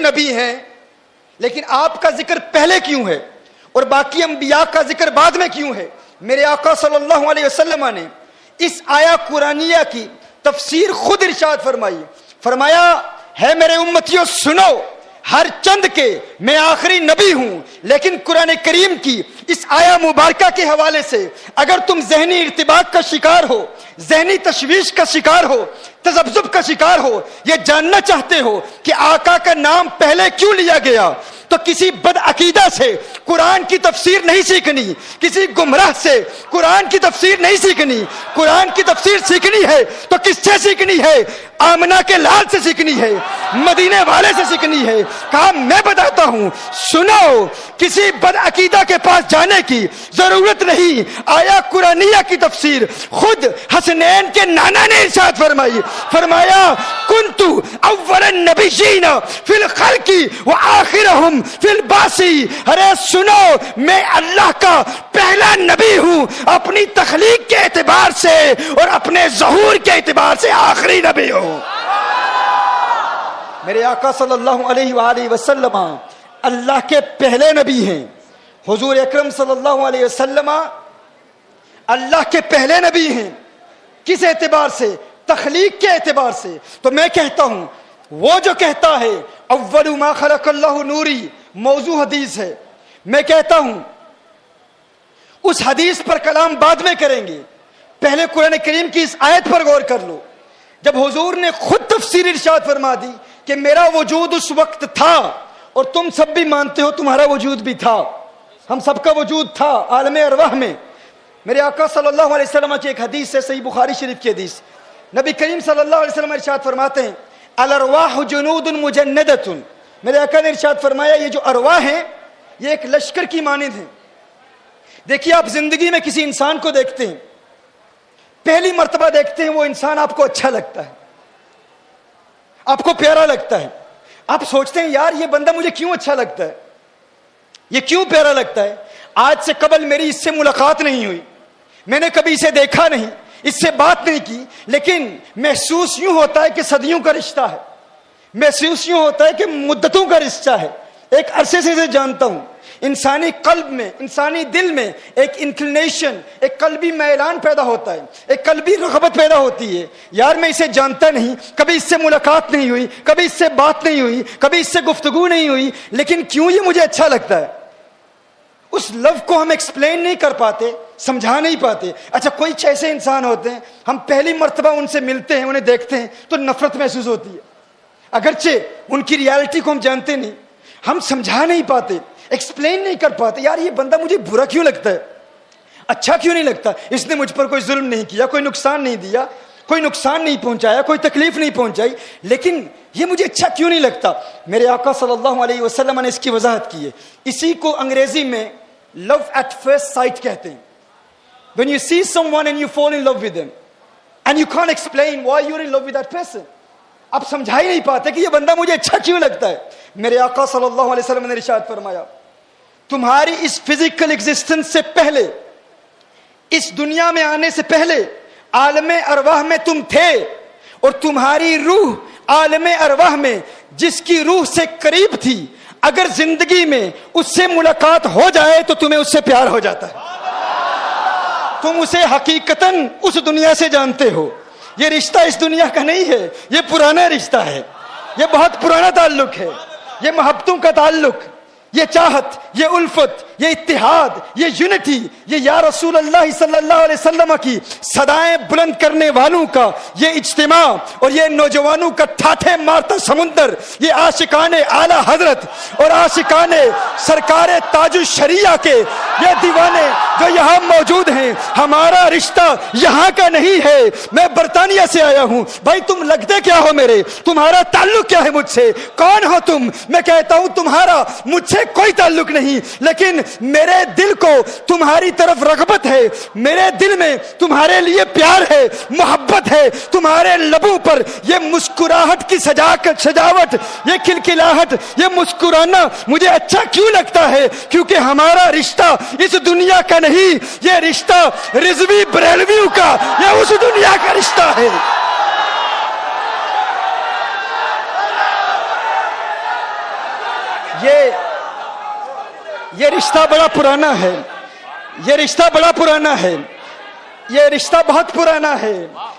نبی ہیں، لیکن آپ کا ذکر پہلے کیوں ہے اور باقی انبیاء کا ذکر بعد میں کیوں ہے؟ میرے آقا صلی اللہ علیہ وسلم نے اس آیا قرآنیہ کی تفسیر خود ارشاد فرمائی، فرمایا ہے میرے امتیوں سنو، ہر چند کے میں آخری نبی ہوں، لیکن قرآن کریم کی اس آیا مبارکہ کے حوالے سے اگر تم ذہنی ارتباک کا شکار ہو، ذہنی تشویش کا شکار ہو، تذبذب کا شکار ہو، یہ جاننا چاہتے ہو کہ آقا کا نام پہلے کیوں لیا گیا، تو کسی بد عقیدہ سے قرآن کی تفسیر نہیں سیکھنی، کسی گمراہ سے قرآن کی تفسیر نہیں سیکھنی۔ قرآن کی تفسیر سیکھنی ہے تو کس سے سیکھنی ہے؟ آمنہ کے لال سے سیکھنی ہے، مدینے والے سے سیکھنی ہے۔ کہا میں بتاتا ہوں، سنو، کسی بد عقیدہ کے پاس جانے کی ضرورت نہیں۔ آیا قرآنیہ کی تفسیر خود حسنین کے نانا نے ارشاد فرمائی، فرمایا کنتو اول النبیین فی الخلق وآخرہم فی الباسی۔ ارے سنو، میں اللہ کا پہلا نبی ہوں اپنی تخلیق کے اعتبار سے اور اپنے ظہور کے اعتبار سے آخری نبی ہوں۔ میرے آقا صلی اللہ علیہ وآلہ وسلم اللہ کے پہلے نبی ہیں۔ حضور اکرم صلی اللہ علیہ وسلم اللہ کے پہلے نبی ہیں۔ کس اعتبار سے؟ تخلیق کے اعتبار سے۔ تو میں کہتا ہوں، وہ جو کہتا ہے اول ما خلق اللہ نوری، موضوع حدیث ہے، میں کہتا ہوں اس حدیث پر کلام بعد میں کریں گے، پہلے قرآن کریم کی اس آیت پر غور کر لو۔ جب حضور نے خود تفسیر ارشاد فرما دی کہ میرا وجود اس وقت تھا، اور تم سب بھی مانتے ہو تمہارا وجود بھی تھا، ہم سب کا وجود تھا عالم ارواح میں۔ میرے آقا صلی اللہ علیہ وسلم کی ایک حدیث ہے، صحیح بخاری شریف کی حدیث، نبی کریم صلی اللہ علیہ وسلم ارشاد فرماتے ہیں الارواح جنود مجندۃ۔ میرے آقا نے ارشاد فرمایا یہ جو ارواح ہیں یہ ایک لشکر کی مانند ہیں۔ دیکھیے، آپ زندگی میں کسی انسان کو دیکھتے ہیں، پہلی مرتبہ دیکھتے ہیں وہ انسان آپ کو اچھا لگتا ہے، آپ کو پیارا لگتا ہے، آپ سوچتے ہیں یار یہ بندہ مجھے کیوں اچھا لگتا ہے، یہ کیوں پیارا لگتا ہے؟ آج سے قبل میری اس سے ملاقات نہیں ہوئی، میں نے کبھی اسے دیکھا نہیں، اس سے بات نہیں کی، لیکن محسوس یوں ہوتا ہے کہ صدیوں کا رشتہ ہے، محسوس یوں ہوتا ہے کہ مدتوں کا رشتہ ہے، ایک عرصے سے اسے جانتا ہوں۔ انسانی قلب میں، انسانی دل میں ایک انکلینیشن، ایک قلبی میلان پیدا ہوتا ہے، ایک قلبی رغبت پیدا ہوتی ہے، یار میں اسے جانتا نہیں، کبھی اس سے ملاقات نہیں ہوئی، کبھی اس سے بات نہیں ہوئی، کبھی اس سے گفتگو نہیں ہوئی، لیکن کیوں یہ مجھے اچھا لگتا ہے۔ اس لو کو ہم ایکسپلین نہیں کر پاتے، سمجھا نہیں پاتے۔ اچھا، کوئی ایسے انسان ہوتے ہیں ہم پہلی مرتبہ ان سے ملتے ہیں، انہیں دیکھتے ہیں تو نفرت محسوس ہوتی ہے، اگرچہ ان کی ریالٹی کو ہم جانتے نہیں، ہم سمجھا نہیں پاتے، ایکسپلین نہیں کر پاتے، یار یہ بندہ مجھے برا کیوں لگتا ہے، اچھا کیوں نہیں لگتا، اس نے مجھ پر کوئی ظلم نہیں کیا، کوئی نقصان نہیں دیا، کوئی نقصان نہیں پہنچایا، کوئی تکلیف نہیں پہنچائی، لیکن یہ مجھے اچھا کیوں نہیں لگتا۔ میرے آقا صلی اللہ علیہ وسلم نے اس کی وضاحت کی ہے، اسی کو انگریزی میں لو ایٹ فرسٹ سائٹ کہتے ہیں۔ when you see someone and you fall in love with them and you can't explain why you're in love with that person، آپ سمجھا ہی نہیں پاتے کہ یہ بندہ مجھے اچھا کیوں لگتا ہے۔ میرے آقا صلی اللہ علیہ وسلم نے ارشاد فرمایا تمہاری اس فزیکل ایگزسٹنس سے پہلے، اس دنیا میں آنے سے پہلے عالم ارواح میں تم تھے، اور تمہاری روح عالم ارواح میں جس کی روح سے قریب تھی، اگر زندگی میں اس سے ملاقات ہو جائے تو تمہیں اس سے پیار ہو جاتا ہے، تم اسے حقیقتاً اس دنیا سے جانتے ہو۔ یہ رشتہ اس دنیا کا نہیں ہے، یہ پرانا رشتہ ہے، یہ بہت پرانا تعلق ہے، یہ محبتوں کا تعلق، یہ چاہت، یہ الفت، یہ اتحاد، یہ یونٹی، یہ یا رسول اللہ صلی اللہ علیہ وسلم کی صدائیں بلند کرنے والوں کا یہ اجتماع، اور یہ نوجوانوں کا ٹھاٹھے مارتا سمندر، یہ عاشقان اعلی حضرت اور عاشقان سرکار تاج الشریعہ کے یہ دیوانے جو یہاں موجود ہیں، ہمارا رشتہ یہاں کا نہیں ہے۔ میں برطانیہ سے آیا ہوں، بھائی تم لگتے کیا ہو میرے، تمہارا تعلق کیا ہے مجھ سے، کون ہو تم؟ میں کہتا ہوں تمہارا مجھ سے کوئی تعلق نہیں، لیکن میرے دل کو تمہاری طرف رغبت ہے، میرے دل میں تمہارے لیے پیار ہے، محبت ہے، تمہارے لبوں پر یہ مسکراہٹ کی سجاوٹ، یہ کھلکھلاہٹ، یہ مسکرانا مجھے اچھا کیوں لگتا ہے؟ کیونکہ ہمارا رشتہ اس دنیا کا نہیں، یہ رشتہ رضوی بریلویوں کا، یہ اس دنیا کا رشتہ ہے۔ یہ رشتہ بڑا پرانا ہے، یہ رشتہ بڑا پرانا ہے، یہ رشتہ بہت پرانا ہے،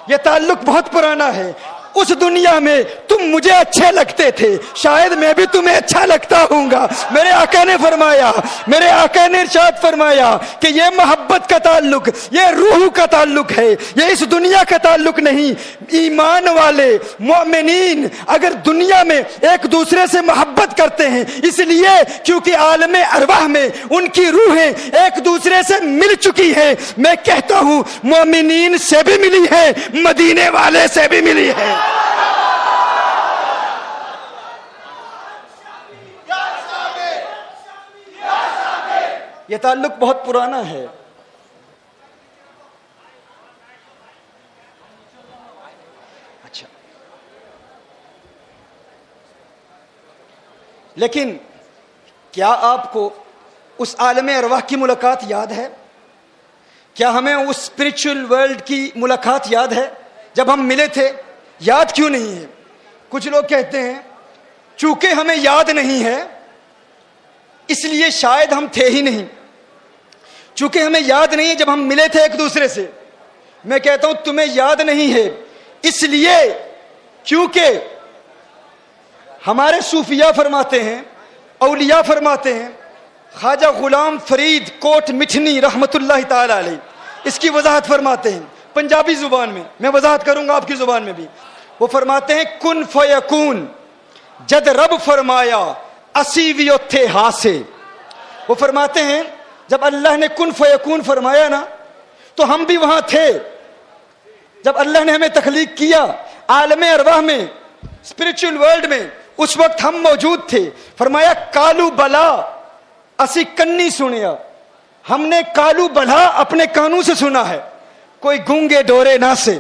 یہ تعلق بہت پرانا ہے۔ اس دنیا میں تم مجھے اچھے لگتے تھے، شاید میں بھی تمہیں اچھا لگتا ہوں گا۔ میرے آقا نے فرمایا، میرے آقا نے ارشاد فرمایا کہ یہ محبت کا تعلق، یہ روح کا تعلق ہے، یہ اس دنیا کا تعلق نہیں۔ ایمان والے مومنین اگر دنیا میں ایک دوسرے سے محبت کرتے ہیں اس لیے کیونکہ عالم ارواح میں ان کی روحیں ایک دوسرے سے مل چکی ہیں۔ میں کہتا ہوں مومنین سے بھی ملی ہے، مدینے والے سے بھی ملی ہے۔ یہ تعلق بہت پرانا ہے۔ اچھا، لیکن کیا آپ کو اس عالم ارواح کی ملاقات یاد ہے؟ کیا ہمیں اس اسپرچل ورلڈ کی ملاقات یاد ہے جب ہم ملے تھے؟ یاد کیوں نہیں ہے؟ کچھ لوگ کہتے ہیں چونکہ ہمیں یاد نہیں ہے اس لیے شاید ہم تھے ہی نہیں، چونکہ ہمیں یاد نہیں ہے جب ہم ملے تھے ایک دوسرے سے۔ میں کہتا ہوں تمہیں یاد نہیں ہے اس لیے کیونکہ ہمارے صوفیاء فرماتے ہیں، اولیاء فرماتے ہیں، خواجہ غلام فرید کوٹ مٹھنی رحمت اللہ تعالی علیہ اس کی وضاحت فرماتے ہیں پنجابی زبان میں وضاحت کروں گا آپ کی زبان میں بھی۔ وہ فرماتے ہیں کن فیکون جد رب فرمایا اسی وی اتھے ہاسے۔ وہ فرماتے ہیں جب اللہ نے کن فیکون فرمایا نا تو ہم بھی وہاں تھے۔ جب اللہ نے ہمیں تخلیق کیا عالم ارواح میں، اسپرچل ورلڈ میں، اس وقت ہم موجود تھے۔ فرمایا کالو بلا اسی کنی سنیا، ہم نے کالو بلا اپنے کانوں سے سنا ہے، کوئی گونگے ڈورے نہ سے۔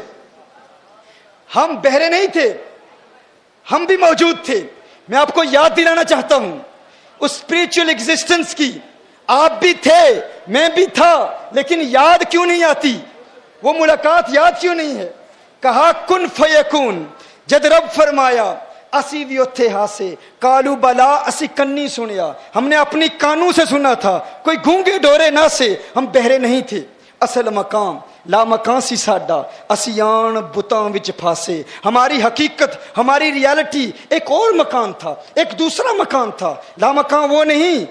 ہم بہرے نہیں تھے، ہم بھی موجود تھے۔ میں آپ کو یاد دلانا چاہتا ہوں اس اسپرچل ایگزسٹنس کی۔ آپ بھی تھے، میں بھی تھا، لیکن یاد کیوں نہیں آتی؟ وہ ملاقات یاد کیوں نہیں ہے؟ کہا کن فیکون جد رب فرمایا اسی بھی اتھے ہاسے، کالو بلا اسی کنی سنیا، ہم نے اپنی کانوں سے سنا تھا، کوئی گونگے ڈورے نہ سے، ہم بہرے نہیں تھے۔ اصل مقام لا مکان سی ساڈا اسی آن بتاں وچ پھاسے۔ ہماری حقیقت، ہماری ریالٹی ایک اور مکان تھا، ایک دوسرا مکان تھا۔ لا مکان وہ نہیں،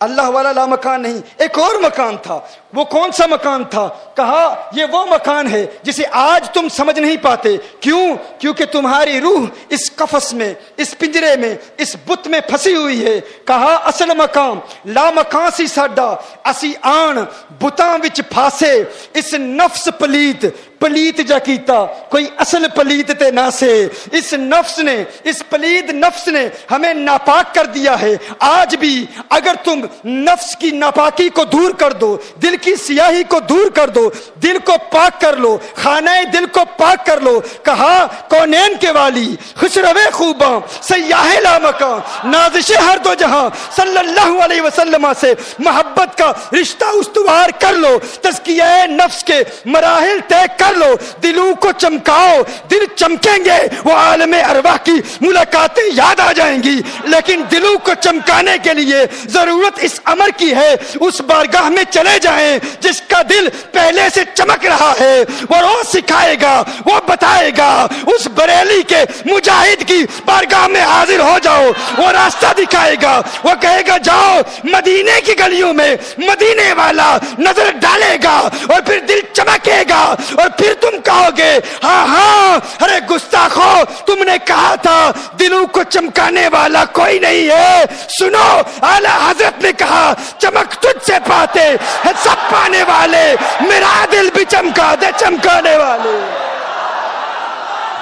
اللہ والا لا مکان نہیں، ایک اور مکان تھا۔ وہ کون سا مکان تھا؟ کہا یہ وہ مکان ہے جسے آج تم سمجھ نہیں پاتے۔ کیوں؟ کیونکہ تمہاری روح اس قفس میں، اس پنجرے میں، اس بت میں پھنسی ہوئی ہے۔ کہا اصل مقام لا مکان سی ساڈا اسی آن بتاں وچ پھاسے۔ اس نفس پلیت جا کیتا، کوئی اصل پلیت تے نہ سے۔ اس نفس نے، اس پلید نفس نے ہمیں ناپاک کر دیا ہے۔ آج بھی اگر تم نفس کی ناپاکی کو دور کر دو، دل کی سیاہی کو دور کر دو، دل کو پاک کر لو، خانہ دل کو پاک کر لو۔ کہا کونین کے والی خسرو خوباں سیاہ لا مکان نازش ہر دو جہاں صلی اللہ علیہ وسلم سے محبت کا رشتہ استوار کر لو۔ تزکیہ نفس کے مراحل طے کر لو، دلوں کو چمکاؤ، دل چمکیں گے، وہ عالم ارواح کی ملاقاتیں یاد آ جائیں گی۔ لیکن دلوں کو چمکانے کے لیے ضرورت اس امر کی ہے، اس بارگاہ میں چلے جائیں جس کا دل پہلے سے چمک رہا ہے۔ وہ روز سکھائے گا، وہ بتائے گا۔ اس بریلی کے مجاہد کی بارگاہ میں حاضر ہو جاؤ، وہ راستہ دکھائے گا، وہ کہے گا جاؤ مدینے کی گلیوں میں، مدینے والا نظر ڈالے گا اور پھر دل چمکے گا، اور پھر تم کہو گے ہاں ہاں ارے گستاخو تم نے کہا تھا دلوں کو چمکانے والا کوئی نہیں ہے۔ سنو اعلی حضرت نے کہا چمک تجھ سے پاتے ہیں سب پانے والے، میرا دل بھی چمکا دے چمکانے والے۔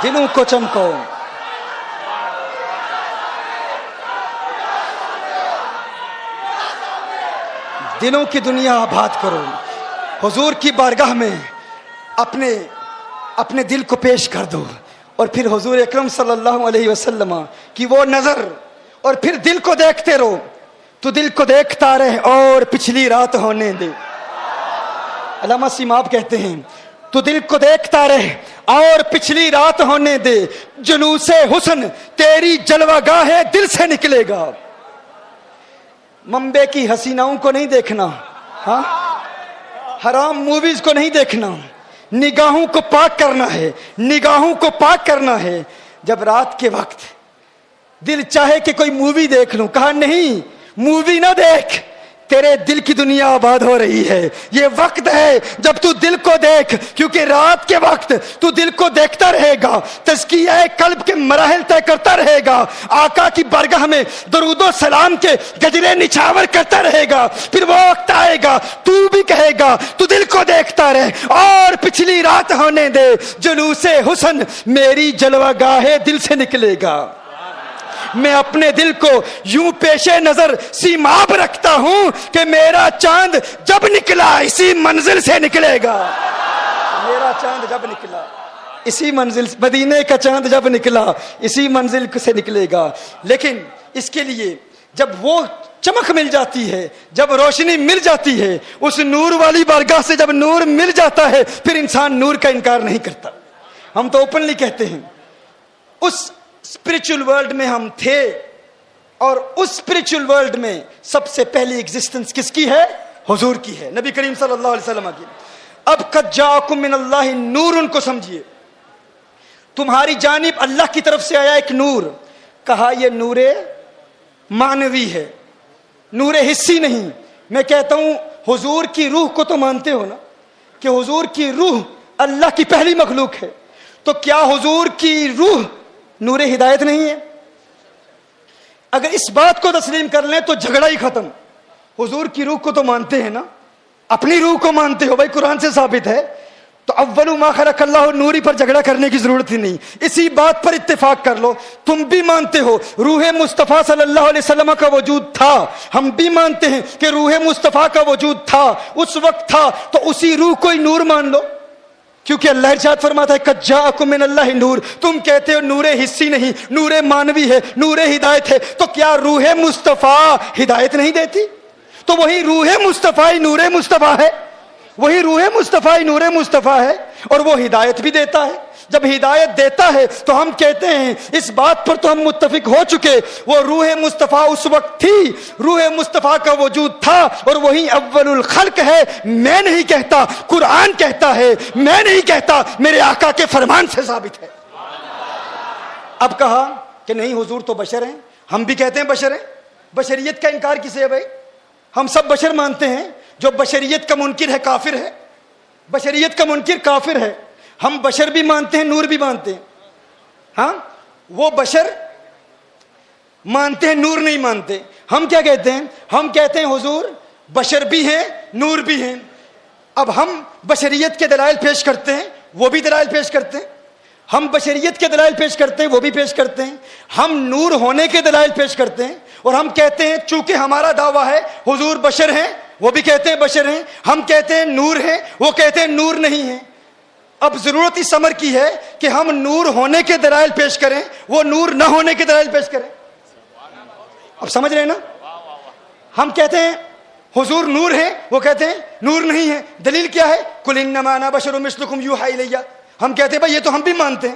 دلوں کو چمکاؤ۔ دلوں کی دنیا آباد کرو، حضور کی بارگاہ میں اپنے دل کو پیش کر دو، اور پھر حضور اکرم صلی اللہ علیہ وسلم کی وہ نظر، اور پھر دل کو دیکھتے رہو۔ تو دل کو دیکھتا رہ اور پچھلی رات ہونے دے۔ علامہ سیماب کہتے ہیں تو دل کو دیکھتا رہ اور پچھلی رات ہونے دے، جلوس حسن تیری جلوہ گاہ دل سے نکلے گا۔ ممبئی کی حسیناؤں کو نہیں دیکھنا, ہاں, حرام موویز کو نہیں دیکھنا, نگاہوں کو پاک کرنا ہے, نگاہوں کو پاک کرنا ہے. جب رات کے وقت دل چاہے کہ کوئی مووی دیکھ لوں, کہا نہیں, مووی نہ دیکھ, تیرے دل کی دنیا آباد ہو رہی ہے. یہ وقت ہے جب تو دل کو دیکھ, کیونکہ رات کے وقت تو دل کو دیکھتا رہے گا, تزکیہ قلب کے مراحل طے کرتا رہے گا, آقا کی بارگاہ میں درود و سلام کے گجرے نچھاور کرتا رہے گا. پھر وہ وقت آئے گا تو بھی کہے گا تو دل کو دیکھتا رہے, اور پچھلی رات ہونے دے, جلوس حسن میری جلوہ گاہ دل سے نکلے گا. میں اپنے دل کو یوں پیش نظر سیماب رکھتا ہوں کہ میرا چاند جب نکلا اسی منزل سے نکلے گا. میرا چاند جب نکلا اسی منزل, مدینے کا چاند جب نکلا اسی منزل سے نکلے گا. لیکن اس کے لیے جب وہ چمک مل جاتی ہے, جب روشنی مل جاتی ہے, اس نور والی بارگاہ سے جب نور مل جاتا ہے, پھر انسان نور کا انکار نہیں کرتا. ہم تو اوپنلی کہتے ہیں اس اسپرچل ورلڈ میں ہم تھے, اور اس اسپرچل ورلڈ میں سب سے پہلی ایگزسٹنس کس کی ہے؟ حضور کی ہے, نبی کریم صلی اللہ علیہ وسلم کی. اب قد جاءکم من اللہ نور, ان کو سمجھیے, تمہاری جانب اللہ کی طرف سے آیا ایک نور. کہا یہ نور معنوی ہے, نور حسی نہیں. میں کہتا ہوں حضور کی روح کو تو مانتے ہو نا, کہ حضور کی روح اللہ کی پہلی مخلوق ہے, تو کیا حضور کی روح نور ہدایت نہیں ہے؟ اگر اس بات کو تسلیم کر لیں تو جھگڑا ہی ختم. حضور کی روح کو تو مانتے ہیں نا, اپنی روح کو مانتے ہو, بھائی قرآن سے ثابت ہے, تو اول ما خلق اللہ نوری پر جھگڑا کرنے کی ضرورت ہی نہیں, اسی بات پر اتفاق کر لو. تم بھی مانتے ہو روح مصطفیٰ صلی اللہ علیہ وسلم کا وجود تھا, ہم بھی مانتے ہیں کہ روح مصطفیٰ کا وجود تھا, اس وقت تھا, تو اسی روح کو ہی نور مان لو, کیونکہ اللہ ارشاد فرماتا ہے قد جاءکم من اللہ نور. تم کہتے ہو نور حسی نہیں, نور مانوی ہے, نور ہدایت ہے, تو کیا روح مصطفیٰ ہدایت نہیں دیتی؟ تو وہی روح مصطفیٰ نور مصطفیٰ ہے, وہی روح مصطفیٰ نور مصطفیٰ ہے, اور وہ ہدایت بھی دیتا ہے. جب ہدایت دیتا ہے تو ہم کہتے ہیں, اس بات پر تو ہم متفق ہو چکے, وہ روح مصطفیٰ اس وقت تھی, روح مصطفیٰ کا وجود تھا, اور وہی اول الخلق ہے. میں نہیں کہتا, قرآن کہتا ہے, میں نہیں کہتا, میرے آقا کے فرمان سے ثابت ہے. اب کہا کہ نہیں حضور تو بشر ہیں, ہم بھی کہتے ہیں بشر ہیں. بشریت کا انکار کسے ہے بھائی؟ ہم سب بشر مانتے ہیں, جو بشریت کا منکر ہے کافر ہے, بشریت کا منکر کافر ہے. ہم بشر بھی مانتے ہیں, نور بھی مانتے ہیں. ہاں, وہ بشر مانتے ہیں, نور نہیں مانتے. ہم کیا کہتے ہیں؟ ہم کہتے ہیں حضور بشر بھی ہیں, نور بھی ہیں. اب ہم بشریت کے دلائل پیش کرتے ہیں, وہ بھی دلائل پیش کرتے ہیں. ہم بشریت کے دلائل پیش کرتے ہیں, وہ بھی پیش کرتے ہیں. ہم نور ہونے کے دلائل پیش کرتے ہیں, اور ہم کہتے ہیں چونکہ ہمارا دعویٰ ہے حضور بشر ہیں, وہ بھی کہتے ہیں بشر ہیں. ہم کہتے ہیں نور ہیں, وہ کہتے ہیں نور نہیں ہیں. اب ضرورت اس امر کی ہے کہ ہم نور ہونے کے دلائل پیش کریں, وہ نور نہ ہونے کے دلائل پیش کریں. اب سمجھ رہے ہیں نا؟ ہم کہتے ہیں حضور نور ہیں, وہ کہتے ہیں نور نہیں ہے. دلیل کیا ہے؟ قل انما انا بشر مثلکم یوحی الی. ہم کہتے ہیں بھائی یہ تو ہم بھی مانتے ہیں,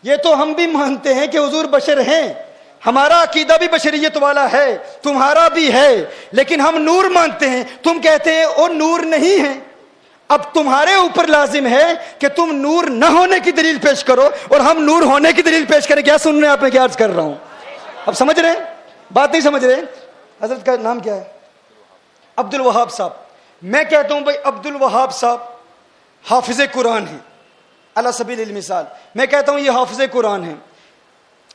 یہ تو ہم بھی مانتے ہیں کہ حضور بشر ہیں, ہمارا عقیدہ بھی بشریت والا ہے, تمہارا بھی ہے, لیکن ہم نور مانتے ہیں. تم کہتے ہیں وہ نور نہیں ہے. اب تمہارے اوپر لازم ہے کہ تم نور نہ ہونے کی دلیل پیش کرو, اور ہم نور ہونے کی دلیل پیش کریں. کیا سن رہے ہیں آپ؟ میں کیا عرض کر رہا ہوں؟ اب سمجھ رہے ہیں بات؟ نہیں سمجھ رہے؟ حضرت کا نام کیا ہے؟ عبد الوہاب صاحب. میں کہتا ہوں بھائی عبد الوہاب صاحب حافظ قرآن ہیں علی سبیل المثال. میں کہتا ہوں یہ حافظ قرآن ہیں.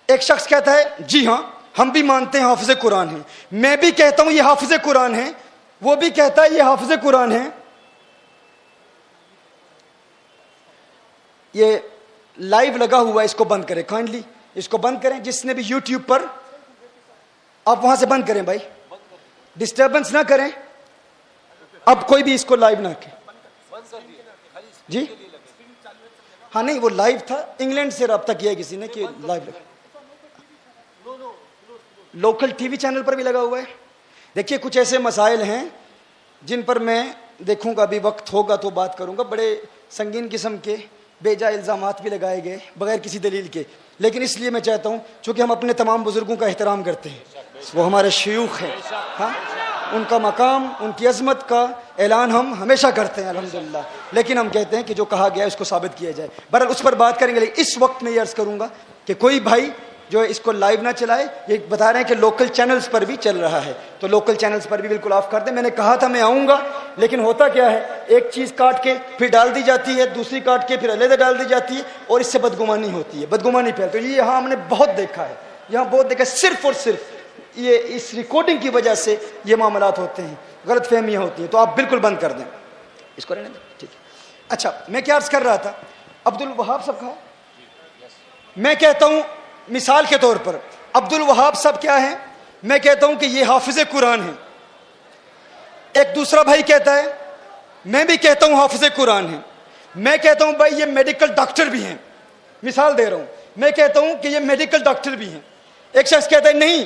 ایک شخص کہتا ہے جی ہاں ہم بھی مانتے ہیں حافظ قرآن ہیں. میں بھی کہتا ہوں یہ حافظ قرآن ہیں, وہ بھی کہتا ہے یہ حافظ قرآن ہیں. یہ لائیو لگا ہوا ہے, اس کو بند کریں کائنڈلی, اس کو بند کریں. جس نے بھی یوٹیوب پر, آپ وہاں سے بند کریں بھائی, ڈسٹربنس نہ کریں. اب کوئی بھی اس کو لائیو نہ کرے جی. ہاں نہیں, وہ لائیو تھا, انگلینڈ سے رابطہ کیا کسی نے کہ لائیو لگا. لوکل ٹی وی چینل پر بھی لگا ہوا ہے. دیکھیے کچھ ایسے مسائل ہیں جن پر میں دیکھوں گا, ابھی وقت ہوگا تو بات کروں گا. بڑے سنگین قسم کے بے جا الزامات بھی لگائے گئے بغیر کسی دلیل کے, لیکن اس لیے میں چاہتا ہوں چونکہ ہم اپنے تمام بزرگوں کا احترام کرتے ہیں, وہ ہمارے شیوخ ہیں. ہاں ان کا مقام، ان کی عظمت کا اعلان ہم ہمیشہ کرتے ہیں الحمدللہ، لیکن ہم کہتے ہیں کہ جو کہا گیا ہے اس کو ثابت کیا جائے. بہرحال اس پر بات کریں گے، لیکن اس وقت میں یہ عرض کروں گا کہ کوئی بھائی جو اس کو لائیو نہ چلائے. یہ بتا رہے ہیں کہ لوکل چینلز پر بھی چل رہا ہے، تو لوکل چینلز پر بھی بالکل آف کر دیں. میں نے کہا تھا میں آؤں گا، لیکن ہوتا کیا ہے، ایک چیز کاٹ کے پھر ڈال دی جاتی ہے، دوسری کاٹ کے پھر علیحدہ ڈال دی جاتی ہے، اور اس سے بدگمانی ہوتی ہے، بدگمانی پھیلتی ہے. تو یہ یہاں ہم نے بہت دیکھا ہے، یہاں بہت دیکھا، صرف اور صرف یہ اس ریکارڈنگ کی وجہ سے یہ معاملات ہوتے ہیں، غلط فہمیاں ہوتی ہیں. تو آپ بالکل بند کر دیں اس کو، رہنے دیں. ٹھیک ہے. اچھا میں کیا عرض کر رہا تھا، عبد الوہاب صاحب کہا، میں کہتا ہوں مثال کے طور پر عبد الوہاب صاحب کیا ہیں، میں کہتا ہوں کہ یہ حافظ قرآن ہیں. ایک دوسرا بھائی کہتا ہے، میں بھی کہتا ہوں حافظ قرآن ہیں. میں کہتا ہوں بھائی یہ میڈیکل ڈاکٹر بھی ہیں، مثال دے رہا ہوں. میں کہتا ہوں کہ یہ میڈیکل ڈاکٹر بھی ہیں. ایک شخص کہتا ہے نہیں